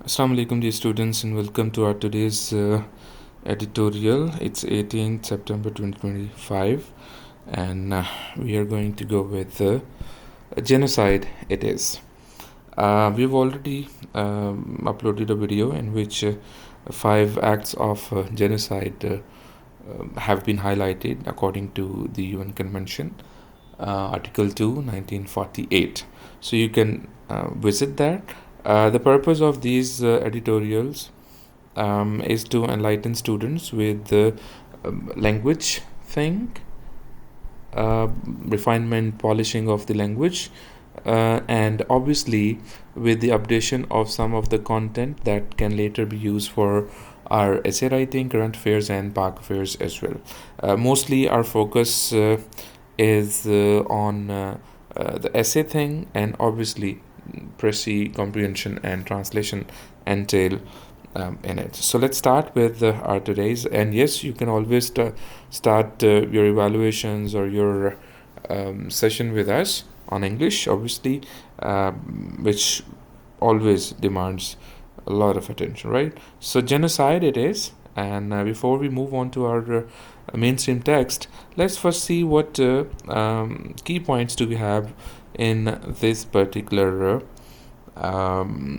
Assalamu alaikum dear students, and welcome to our today's editorial. It's 18th September 2025, and we are going to go with Genocide It Is. We've already uploaded a video in which 5 acts of genocide have been highlighted according to the UN Convention, Article 2, 1948. So you can visit that. The purpose of these editorials is to enlighten students with the language thing, refinement, polishing of the language, and obviously with the updation of some of the content that can later be used for our essay writing, current affairs, and park affairs as well. Mostly our focus is on the essay thing, and obviously précis, comprehension, and translation entail in it. So let's start with our today's. And yes, you can always start your evaluations or your session with us on English, obviously, which always demands a lot of attention, right? So genocide it is. And before we move on to our mainstream text, let's first see what key points do we have in this particular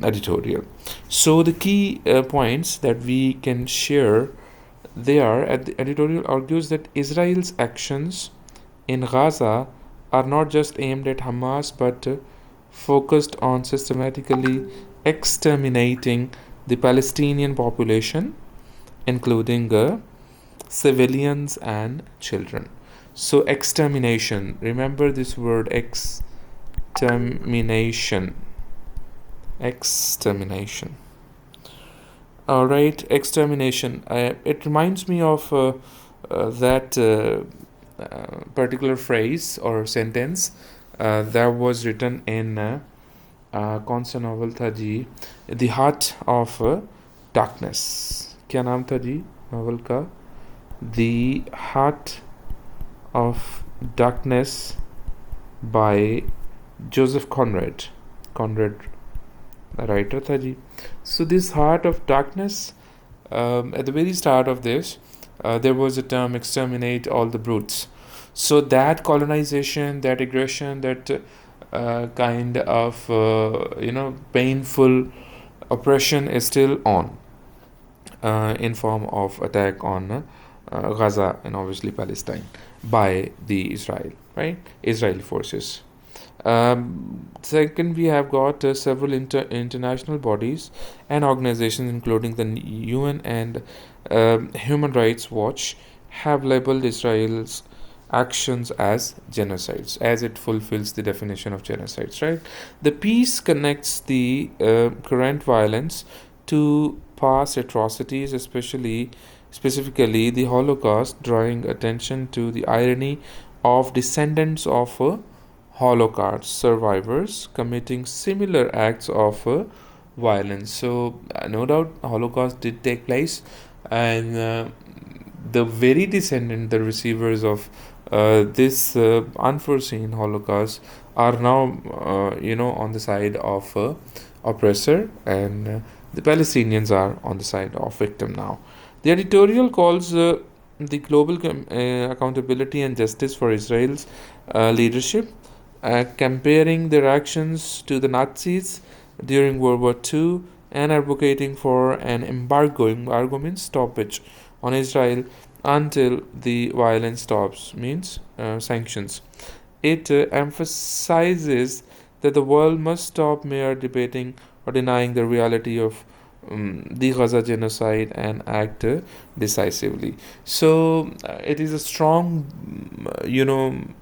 editorial. So the key points that we can share, they are, at the editorial argues that Israel's actions in Gaza are not just aimed at Hamas but focused on systematically exterminating the Palestinian population, including civilians and children. So extermination, remember this word, extermination. All right, extermination. It reminds me of that particular phrase or sentence that was written in कौन सा novel था जी, The Heart of Darkness. क्या नाम था जी novel का? The Heart of Darkness by Joseph Conrad writer tha ji. So this Heart of Darkness, at the very start of this, there was a term, exterminate all the brutes. So that colonization, that aggression, that kind of painful oppression is still on in form of attack on Gaza and obviously Palestine by the Israeli forces. Second, we have got several international bodies and organizations, including the UN and Human Rights Watch, have labeled Israel's actions as genocides, as it fulfills the definition of genocides, right? The piece connects the current violence to past atrocities, specifically the Holocaust, drawing attention to the irony of descendants of Holocaust survivors committing similar acts of violence. So no doubt Holocaust did take place, and the very descendant, the receivers of this unforeseen Holocaust are now on the side of oppressor, and the Palestinians are on the side of victim now. The editorial calls the global accountability and justice for Israel's leadership, comparing their actions to the Nazis during World War II, and advocating for an embargo means stoppage on Israel until the violence stops, means sanctions. It emphasizes that the world must stop mere debating or denying the reality of the Gaza genocide and act decisively. So it is a strong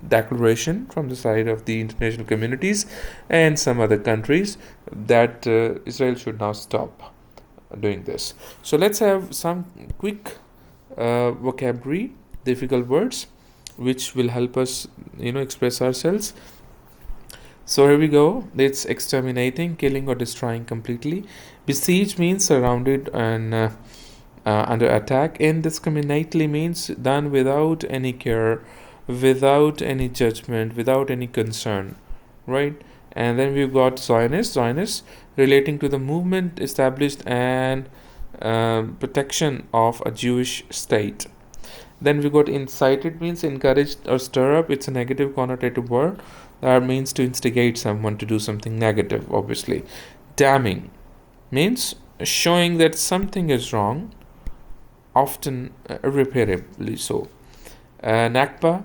declaration from the side of the international communities and some other countries that Israel should now stop doing this. So let's have some quick vocabulary, difficult words, which will help us express ourselves. So here we go. It's exterminating, killing or destroying completely. Besiege means surrounded and under attack. Indiscriminately means done without any care, without any judgment, without any concern, right? And then we've got Zionist. Zionist relating to the movement established and protection of a Jewish state. Then we got incite. It means encourage or stir up. It's a negative connotative word that means to instigate someone to do something negative, obviously. Damning means showing that something is wrong, often irreparably so. Nakba,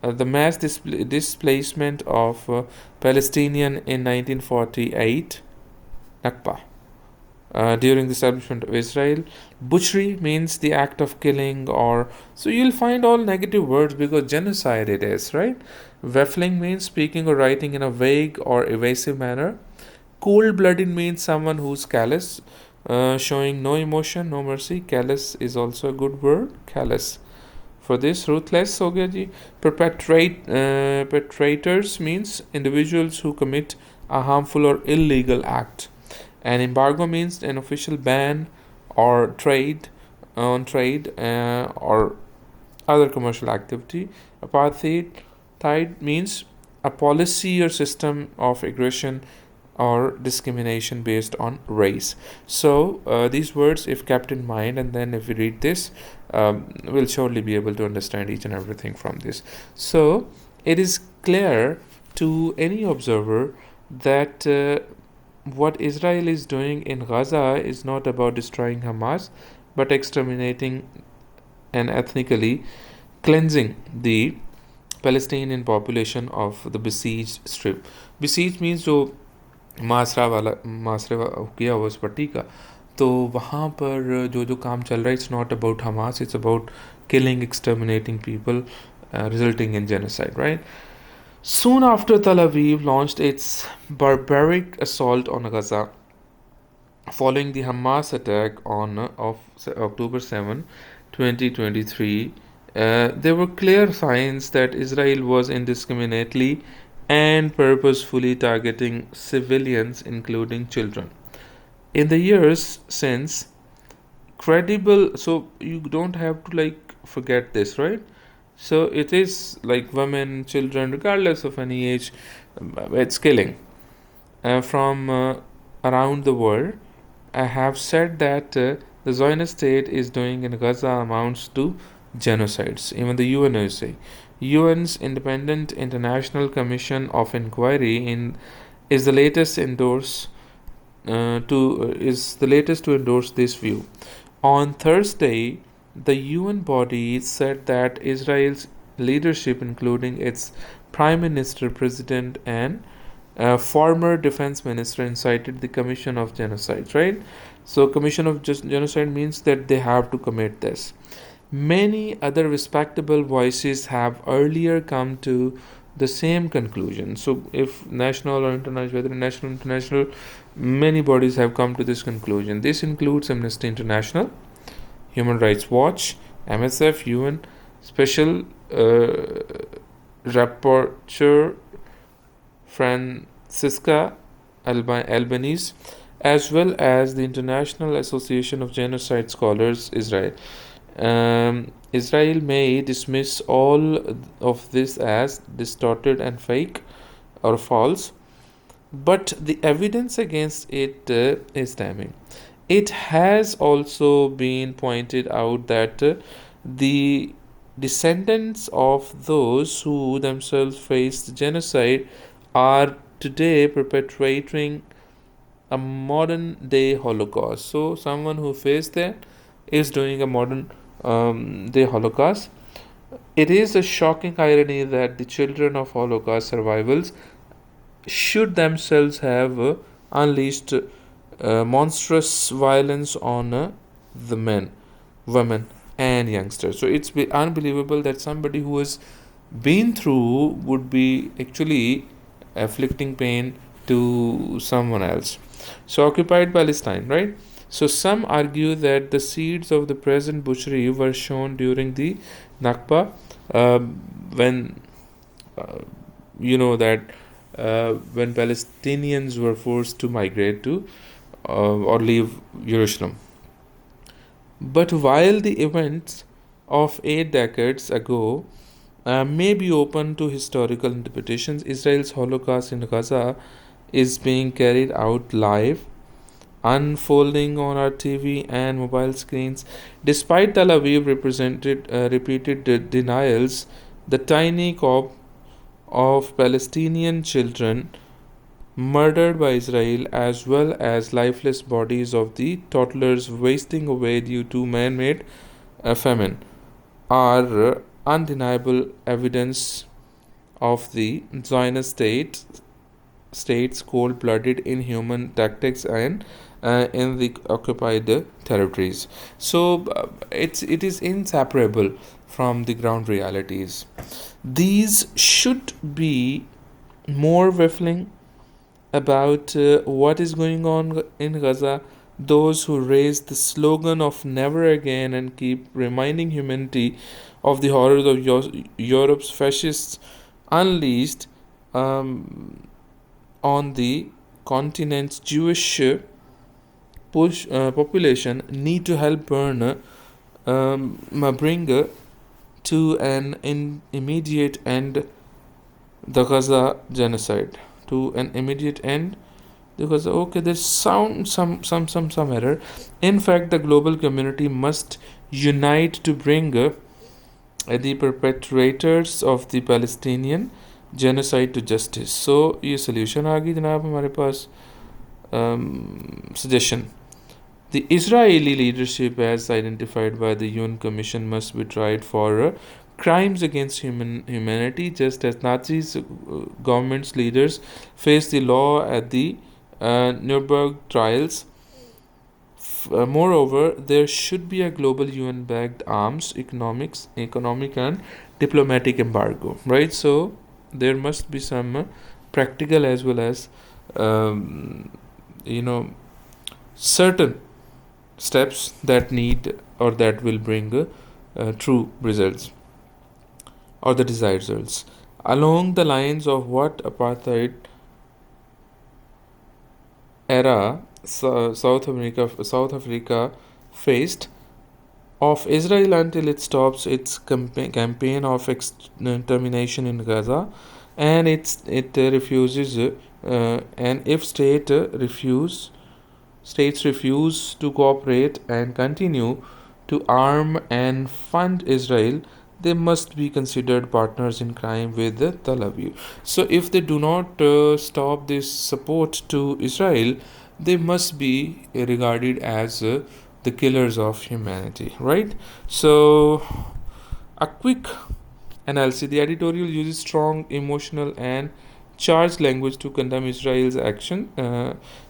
the mass displacement of Palestinian in 1948, Nakba. During the establishment of Israel. Butchery means the act of killing, or so you'll find all negative words because genocide it is, right? Waffling means speaking or writing in a vague or evasive manner. Cold blooded means someone who's callous, showing no emotion, no mercy. Callous is also a good word. Callous. For this, ruthless ho gaya ji. Perpetrators means individuals who commit a harmful or illegal act. And embargo means an official ban or trade or other commercial activity. Apartheid means a policy or system of aggression or discrimination based on race. So these words, if kept in mind, and then if we read this, we'll surely be able to understand each and everything from this. So it is clear to any observer that what Israel is doing in Gaza is not about destroying Hamas, but exterminating and ethnically cleansing the Palestinian population of the besieged strip. Besieged means जो मासरा किया हुआ उस पट्टी का, तो वहाँ पर जो काम चल रहा है, it's not about Hamas, it's about killing, exterminating people, resulting in genocide, right? Soon after Tel Aviv launched its barbaric assault on Gaza, following the Hamas attack on October 7, 2023, there were clear signs that Israel was indiscriminately and purposefully targeting civilians, including children. In the years since, so you don't have to forget this, right? So it is like women, children, regardless of any age, it's killing. From around the world, I have said that the Zionist state is doing in Gaza amounts to genocides. Even the UN's Independent International Commission of Inquiry is the latest to endorse this view. On Thursday, the UN body said that Israel's leadership, including its prime minister, president, and former defense minister, incited the commission of genocide, right? So commission of genocide means that they have to commit this. Many other respectable voices have earlier come to the same conclusion. So if national or international, whether national or international, many bodies have come to this conclusion. This includes Amnesty International, Human Rights Watch, MSF, UN Special Rapporteur Francisca Albanese, as well as the International Association of Genocide Scholars, Israel. Israel may dismiss all of this as distorted and fake or false, but the evidence against it is damning. It has also been pointed out that the descendants of those who themselves faced genocide are today perpetrating a modern day Holocaust. So someone who faced that is doing a modern day Holocaust. It is a shocking irony that the children of Holocaust survivors should themselves have unleashed monstrous violence on the men, women, and youngsters. So it's unbelievable that somebody who has been through would be actually afflicting pain to someone else. So occupied Palestine, right? So some argue that the seeds of the present butchery were shown during the Nakba, when when Palestinians were forced to migrate to or leave Jerusalem. But while the events of 8 decades ago may be open to historical interpretations, Israel's Holocaust in Gaza is being carried out live, unfolding on our TV and mobile screens. Despite Tel Aviv repeated denials, the tiny corps of Palestinian children murdered by Israel, as well as lifeless bodies of the toddlers wasting away due to man made famine, are undeniable evidence of the Zionist state's cold-blooded, inhuman tactics and in the occupied territories. So it is inseparable from the ground realities. These should be more baffling about what is going on in Gaza. Those who raise the slogan of never again and keep reminding humanity of the horrors of Europe's fascists unleashed on the continent's Jewish population need to help bring to an immediate end the Gaza genocide. To an immediate end, because okay, there's some error. In fact, the global community must unite to bring the perpetrators of the Palestinian genocide to justice. So ये solution आ गई जनाब हमारे पास. Suggestion: the Israeli leadership, as identified by the UN Commission, must be tried for crimes against humanity, just as Nazis government's leaders faced the law at the Nuremberg trials. Moreover, there should be a global UN-backed arms, economic and diplomatic embargo, right? So there must be some practical as well as certain steps that need or that will bring true results or the desired results along the lines of what apartheid era South Africa faced of Israel until it stops its campaign of extermination in Gaza, and it refuses and if states refuse to cooperate and continue to arm and fund Israel, they must be considered partners in crime with Tel Aviv. So if they do not stop this support to Israel, they must be regarded as the killers of humanity, right? So a quick analysis: the editorial uses strong emotional and charged language to condemn Israel's action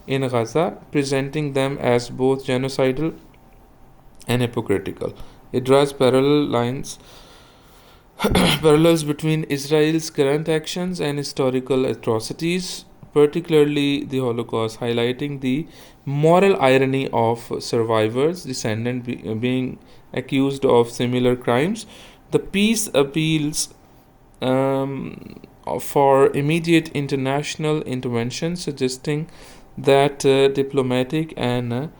in Gaza, presenting them as both genocidal and hypocritical. It draws parallels between Israel's current actions and historical atrocities, particularly the Holocaust, highlighting the moral irony of survivors' descendants being accused of similar crimes. The piece appeals for immediate international intervention, suggesting that diplomatic and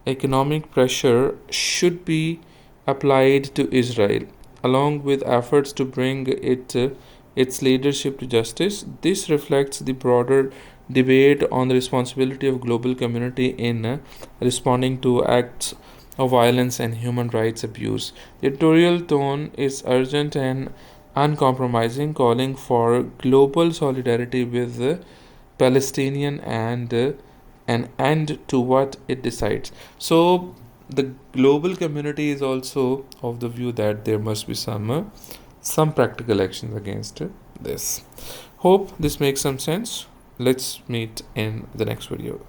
economic pressure should be applied to Israel, along with efforts to bring its leadership to justice. This reflects the broader debate on the responsibility of global community in responding to acts of violence and human rights abuse. The editorial tone is urgent and uncompromising, calling for global solidarity with the Palestinian and an end to what it decides. So the global community is also of the view that there must be some practical actions against this. Hope this makes some sense. Let's meet in the next video.